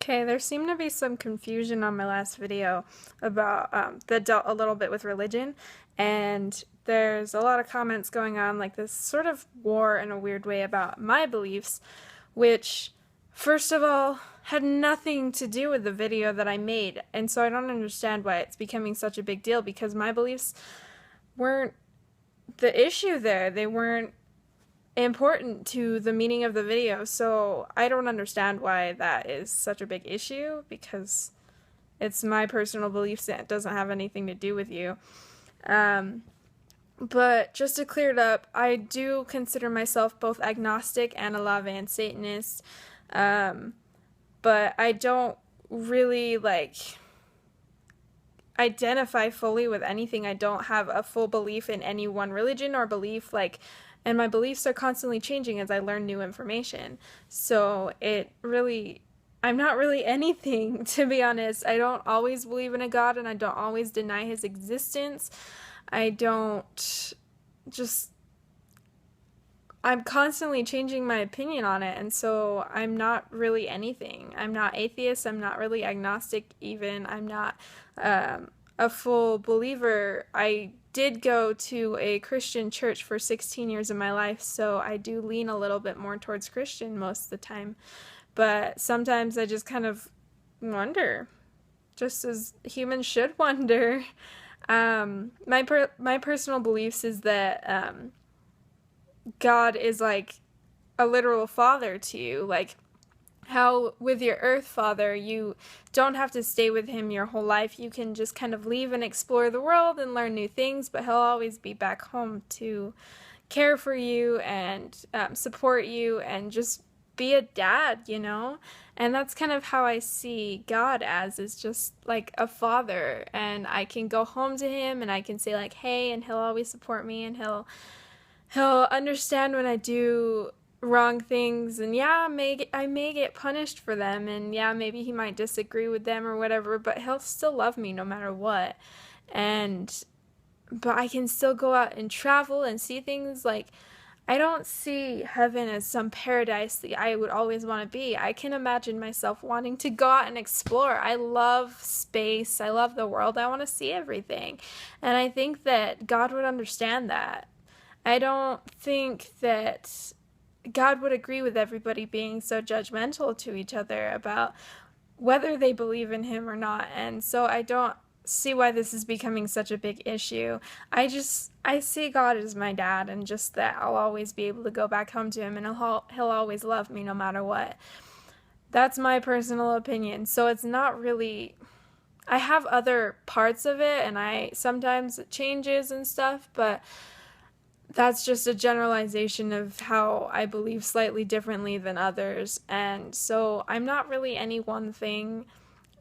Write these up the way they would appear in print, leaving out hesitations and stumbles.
Okay, there seemed to be some confusion on my last video about that dealt a little bit with religion, and there's a lot of comments going on, like this sort of war in a weird way about my beliefs, which, first of all, had nothing to do with the video that I made, and so I don't understand why it's becoming such a big deal because my beliefs weren't the issue there. They weren't important to the meaning of the video. So I don't understand why that is such a big issue because it's my personal beliefs and it doesn't have anything to do with you. Um, but just to clear it up, I do consider myself both agnostic and a LaVeyan Satanist. Um, but I don't really identify fully with anything. I don't have a full belief in any one religion or belief and my beliefs are constantly changing as I learn new information. So I'm not really anything, to be honest. I don't always believe in a God and I don't always deny his existence. I don't just I'm constantly changing my opinion on it, and so I'm not really anything. I'm not atheist, I'm not really agnostic even, I'm not a full believer. I did go to a Christian church for 16 years of my life, so I do lean a little bit more towards Christian most of the time. But sometimes I just kind of wonder, just as humans should wonder. My personal beliefs is that God is like a literal father to you. Like how with your earth father, you don't have to stay with him your whole life. You can just kind of leave and explore the world and learn new things, but he'll always be back home to care for you and support you and just be a dad. And that's kind of how I see God as, is just like a father, and I can go home to him and I can say like, hey, and he'll always support me, and he'll understand when I do wrong things, and yeah, I may get punished for them, and yeah, maybe he might disagree with them or whatever, but he'll still love me no matter what. And but I can still go out and travel and see things. Like, I don't see heaven as some paradise that I would always want to be. I can imagine myself wanting to go out and explore. I love space. I love the world. I want to see everything. And I think that God would understand that. I don't think that God would agree with everybody being so judgmental to each other about whether they believe in him or not. And so I don't see why this is becoming such a big issue. I see God as my dad, and just that I'll always be able to go back home to him, and he'll always love me no matter what. That's my personal opinion. So it's not really, I have other parts of it and I sometimes it changes and stuff, but that's just a generalization of how I believe slightly differently than others. And so I'm not really any one thing.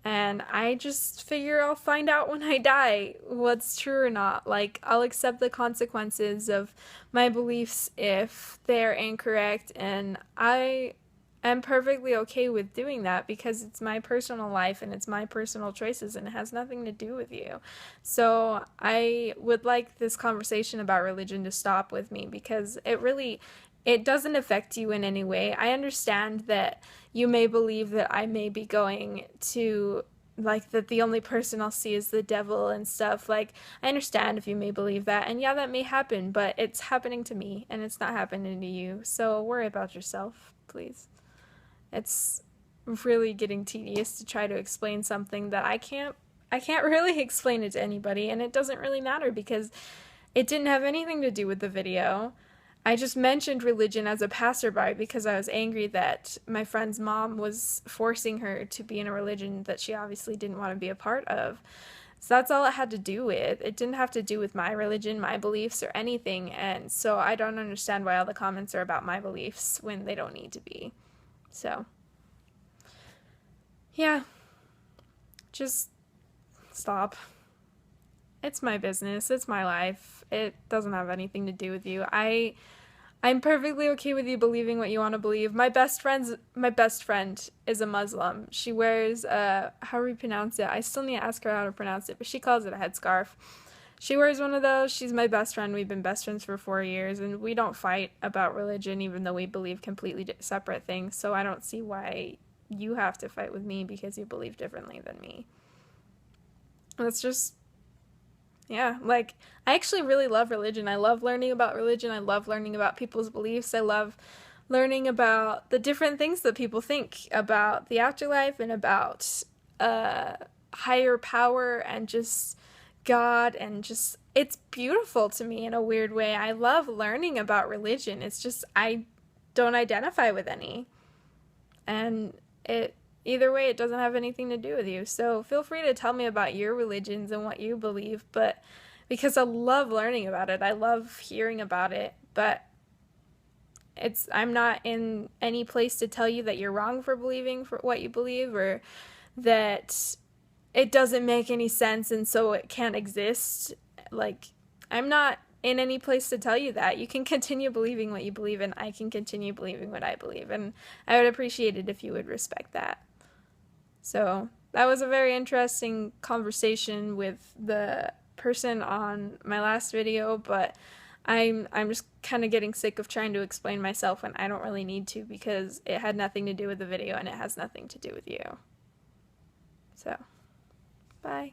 And I just figure I'll find out when I die what's true or not. Like, I'll accept the consequences of my beliefs if they're incorrect. And I am perfectly okay with doing that because it's my personal life and it's my personal choices and it has nothing to do with you. So I would like this conversation about religion to stop with me because it doesn't affect you in any way. I understand that you may believe that I may be going to, like, that the only person I'll see is the devil and stuff. Like, I understand if you may believe that, and yeah, that may happen, but it's happening to me and it's not happening to you. So worry about yourself, please. It's really getting tedious to try to explain something that I can't really explain it to anybody, and it doesn't really matter because it didn't have anything to do with the video. I just mentioned religion as a passerby because I was angry that my friend's mom was forcing her to be in a religion that she obviously didn't want to be a part of. So that's all it had to do with. It didn't have to do with my religion, my beliefs, or anything. And so I don't understand why all the comments are about my beliefs when they don't need to be. So, yeah, just stop. It's my business. It's my life. It doesn't have anything to do with you. I'm perfectly okay with you believing what you want to believe. My best friend is a Muslim. She wears how do we pronounce it? I still need to ask her how to pronounce it, but she calls it a headscarf. She wears one of those. She's my best friend. We've been best friends for 4 years, and we don't fight about religion, even though we believe completely separate things. So I don't see why you have to fight with me because you believe differently than me. That's just, yeah, like, I actually really love religion. I love learning about religion. I love learning about people's beliefs. I love learning about the different things that people think about the afterlife and about higher power and just God, and just, it's beautiful to me in a weird way. I love learning about religion. It's just, I don't identify with any. And it, either way, it doesn't have anything to do with you. So feel free to tell me about your religions and what you believe, but because I love learning about it, I love hearing about it, but I'm not in any place to tell you that you're wrong for believing for what you believe, or that it doesn't make any sense and so it can't exist. Like, I'm not in any place to tell you that. You can continue believing what you believe, and I can continue believing what I believe, and I would appreciate it if you would respect that. So that was a very interesting conversation with the person on my last video, but I'm just kind of getting sick of trying to explain myself when I don't really need to, because it had nothing to do with the video and it has nothing to do with you. So, bye.